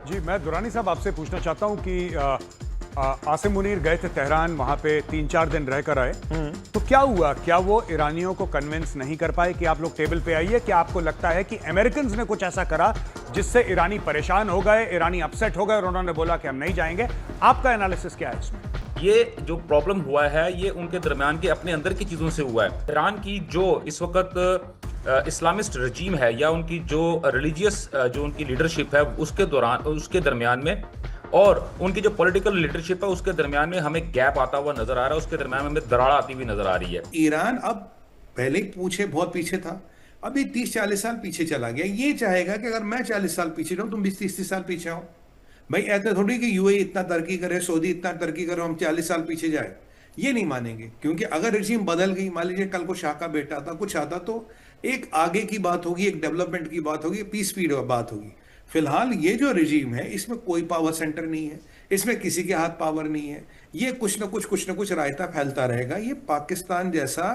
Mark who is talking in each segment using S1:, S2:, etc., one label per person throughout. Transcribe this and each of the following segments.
S1: जी, मैं दुरानी साहब आपसे पूछना चाहता हूं कि आसिम मुनीर गए थे तेहरान, वहां पे 3-4 दिन रहकर आए। तो क्या हुआ? क्या वो ईरानियों को कन्विंस नहीं कर पाए कि आप लोग टेबल पे आइए? क्या आपको लगता है कि अमेरिकन ने कुछ ऐसा करा जिससे ईरानी परेशान हो गए, ईरानी अपसेट हो गए और उन्होंने बोला कि हम नहीं जाएंगे? आपका एनालिसिस क्या है इसमें?
S2: ये जो प्रॉब्लम हुआ है ये उनके दरमियान के अपने अंदर की चीज़ों से हुआ है। ईरान की जो इस वक्त इस्लामिस्ट रजीम है या उनकी जो रिलीजियस जो उनकी लीडरशिप है उसके दरमियान में और उनकी जो पॉलिटिकल लीडरशिप है उसके दरमियान में हमें गैप आता हुआ नजर आ रहा है, उसके दरमियान में हमें दरार आती हुई नजर आ रही है।
S3: ईरान अब पहले ही पूछे बहुत पीछे था, अभी 30-40 साल पीछे चला गया। ये चाहेगा कि अगर मैं 40 साल पीछे रहूं तुम 20-30 साल पीछे आओ। भाई ऐसा थोड़ी कि यूएई इतना तरक्की करे, सऊदी इतना तरक्की करे, हम 40 साल पीछे जाए। ये नहीं मानेंगे, क्योंकि अगर रिजीम बदल गई, मान लीजिए कल को शाह का बेटा आता, कुछ आता, तो एक आगे की बात होगी, एक डेवलपमेंट की बात होगी, पीस की बात होगी। फिलहाल ये जो रिजीम है इसमें कोई पावर सेंटर नहीं है, इसमें किसी के हाथ पावर नहीं है। ये कुछ ना कुछ रायता फैलता रहेगा। ये पाकिस्तान जैसा,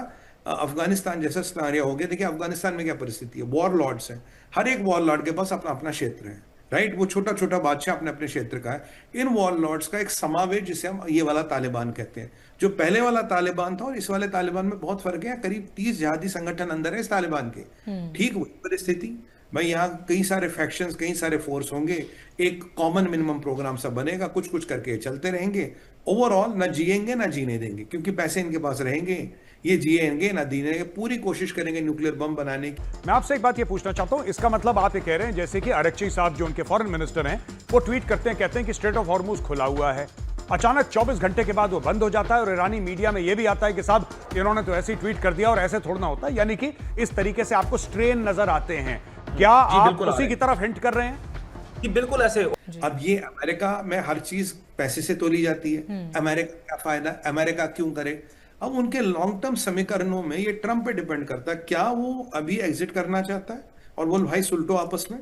S3: अफगानिस्तान जैसा सिनारियो हो गया। देखिए अफगानिस्तान में क्या परिस्थिति है, वॉर लॉर्ड्स हैं, हर एक वॉर लॉर्ड के पास अपना अपना क्षेत्र है, राइट। वो छोटा छोटा बादशाह अपने अपने क्षेत्र का है। इन वॉर लॉर्ड्स का एक समावेश, जिसे हम ये वाला तालिबान कहते हैं। जो पहले वाला तालिबान था और इस वाले तालिबान में बहुत फर्क है। करीब 30 जिहादी संगठन अंदर है इस तालिबान के। ठीक वही परिस्थिति। भाई यहाँ कई सारे फैक्शंस, कई सारे फोर्स होंगे, एक कॉमन मिनिमम प्रोग्राम सा बनेगा, कुछ कुछ करके चलते रहेंगे। ओवरऑल ना जिएंगे ना जीने देंगे, क्योंकि पैसे इनके पास रहेंगे। ये जिएंगे ना जीने देंगे, पूरी कोशिश करेंगे न्यूक्लियर बम बनाने की।
S1: मैं आपसे एक बात ये पूछना चाहता हूं, इसका मतलब आप ये कह रहे हैं जैसे कि अरक्ची साहब जो उनके फॉरेन मिनिस्टर हैं, वो ट्वीट करते हैं, कहते हैं कि स्ट्रेट ऑफ हॉर्मुज खुला हुआ है, अचानक 24 घंटे के बाद वो बंद हो जाता है और ईरानी मीडिया में ये भी आता है कि साहब इन्होंने तो ऐसे ही ट्वीट कर दिया और ऐसे थोड़ा ना होता है। यानी कि इस तरीके से आपको स्ट्रेन नजर आते हैं। क्या आप उसी की तरफ हिंट कर रहे हैं?
S2: कि बिल्कुल ऐसे।
S3: अब ये अमेरिका में हर चीज पैसे से तोली जाती है। अमेरिका क्या फायदा, अमेरिका क्यों करे? अब उनके लॉन्ग टर्म समीकरणों में ये ट्रंप पे डिपेंड करता है, क्या वो अभी एग्जिट करना चाहता है और बोल भाई सुलटो आपस में,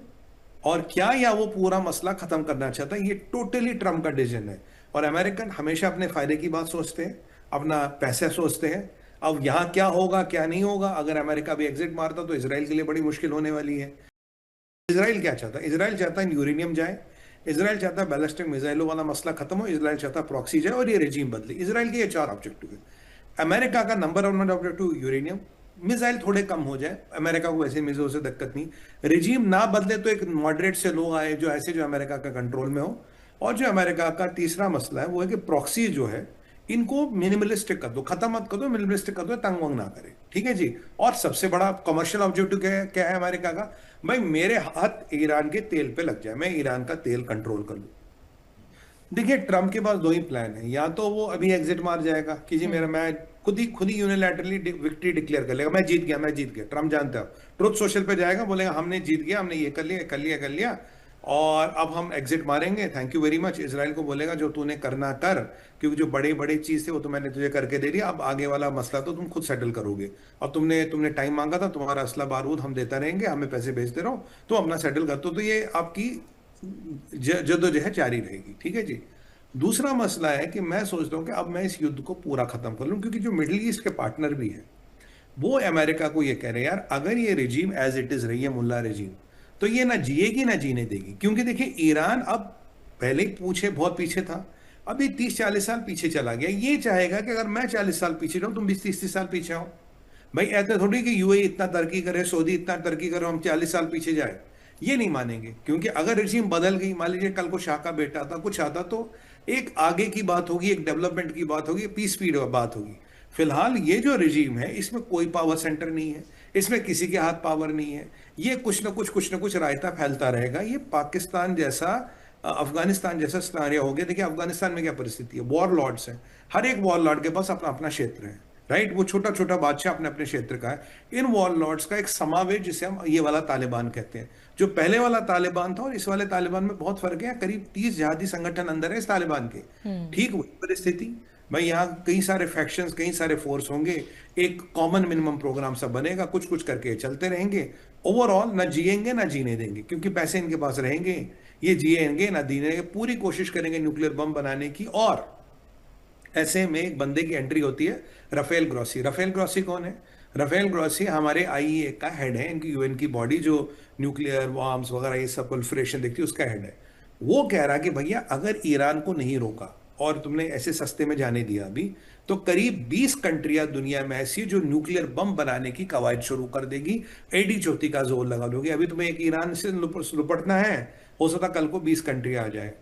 S3: और क्या या वो पूरा मसला खत्म करना चाहता है। ये टोटली ट्रंप का डिसीजन है। और अमेरिकन हमेशा अपने फायदे की बात सोचते हैं, अपना पैसा सोचते हैं। अब यहाँ क्या होगा क्या नहीं होगा, अगर अमेरिका भी एग्जिट मारता तो इसराइल के लिए बड़ी मुश्किल होने वाली है। इसराइल क्या चाहता है? इसराइल चाहता है यूरेनियम जाए, इसराइल चाहता है बैलिस्टिक मिसाइलों वाला मसला खत्म हो, इसराइल चाहता है प्रॉक्सी जाए और ये रेजिम बदले। इसराइल के ये 4 ऑब्जेक्टिव है। अमेरिका का नंबर 1 ऑब्जेक्टिव यूरेनियम, मिसाइल थोड़े कम हो जाए, अमेरिका को वैसे मिसाइल से दिक्कत नहीं, रेजिम ना बदले तो एक मॉडरेट से लो आए जो ऐसे जो अमेरिका का कंट्रोल में हो। और जो अमेरिका का तीसरा मसला है वो है कि प्रॉक्सी जो है इनको मिनिमलिस्टिक कर दो, खत्म मत कर दो, मिनिमलिस्टिक कर दो, तंग वंग ना करे। ठीक है जी। और सबसे बड़ा कमर्शियल ऑब्जेक्टिव क्या है अमेरिका का? भाई मेरे हाथ ईरान के तेल पे लग जाए, मैं ईरान का तेल कंट्रोल कर लूं। देखिए ट्रंप के पास 2 ही प्लान है, या तो वो अभी एग्जिट मार जाएगा कि जी मेरा, मैं खुद ही यूनिलैटरली विक्ट्री डिक्लेयर कर लेगा, मैं जीत गया। ट्रंप जानते हो, ट्रुथ सोशल पे जाएगा, बोलेगा हमने जीत गया, हमने ये कर लिया और अब हम एग्जिट मारेंगे, thank you very much. Israel को बोलेगा जो तूने करना कर, क्योंकि जो बड़े बड़े चीज थे वो तो मैंने तुझे करके दे दिया, अब आगे वाला मसला तो तुम खुद सेटल करोगे। और तुमने टाइम मांगा था, तुम्हारा असला बारूद हम देता रहेंगे, हमें पैसे भेजते रहो, तो अपना सेटल कर तो ये आपकी जद्दोजहद जारी रहेगी। ठीक है जी। दूसरा मसला है कि मैं सोचता हूं कि अब मैं इस युद्ध को पूरा खत्म कर लूं, क्योंकि जो मिडिल ईस्ट के पार्टनर भी है वो अमेरिका को ये कह रहे हैं यार अगर ये रिजीम एज इट इज रही है, मुल्ला रिजीम, तो ये ना जिएगी ना जीने देगी। क्योंकि देखिए ईरान अब पहले ही बहुत पीछे था, अभी 30-40 साल पीछे चला गया। ये चाहेगा कि अगर मैं 40 साल पीछे रहूं तुम 20-30 साल पीछे आओ। भाई ऐसा थोड़ी कि यूएई इतना तरक्की करे, सऊदी इतना तरक्की करे, हम 40 साल पीछे जाए। ये नहीं मानेंगे, क्योंकि अगर रिजीम बदल गई, मान लीजिए कल को शाह का बेटा आता, कुछ आता, तो एक आगे की बात होगी, एक डेवलपमेंट की बात होगी, पीस की बात होगी। फिलहाल ये जो रिजीम है इसमें कोई पावर सेंटर नहीं है, इसमें किसी के हाथ पावर नहीं है। ये कुछ ना कुछ रायता फैलता रहेगा। ये पाकिस्तान जैसा, अफगानिस्तान जैसा सिनारियो हो गया। देखिए अफगानिस्तान में क्या परिस्थिति है, वॉर लॉर्ड्स हैं, हर एक वॉर लॉर्ड के पास अपना अपना क्षेत्र है, राइट। वो छोटा छोटा बादशाह अपने अपने क्षेत्र का है। इन वॉर लॉर्ड्स का एक समावेश, जिसे हम ये वाला तालिबान कहते हैं। जो पहले वाला तालिबान था और इस वाले तालिबान में बहुत फर्क है। करीब 30 जिहादी संगठन अंदर है इस तालिबान के। ठीक वही परिस्थिति। भाई यहाँ कई सारे फैक्शंस, कई सारे फोर्स होंगे, एक कॉमन मिनिमम प्रोग्राम सा बनेगा, कुछ कुछ करके चलते रहेंगे। ओवरऑल ना जिएंगे ना जीने देंगे, क्योंकि पैसे इनके पास रहेंगे। ये जिएंगे ना जीने देंगे, पूरी कोशिश करेंगे न्यूक्लियर बम बनाने की। और ऐसे में एक बंदे की एंट्री होती है, राफेल ग्रॉसी। राफेल ग्रॉसी कौन है? राफेल ग्रॉसी हमारे आईईए का हेड है, इनकी यूएन की बॉडी जो न्यूक्लियर आर्म्स वगैरह ये सब प्रोलिफरेशन देखती है उसका हेड है। वो कह रहा कि भैया अगर ईरान को नहीं रोका और तुमने ऐसे सस्ते में जाने दिया अभी, तो करीब 20 कंट्रियां दुनिया में ऐसी जो न्यूक्लियर बम बनाने की कवायद शुरू कर देगी, एडी चौथी का जोर लगा लोगे। अभी तुम्हें एक ईरान से लुपटना है, हो सकता कल को 20 कंट्रियां आ जाए।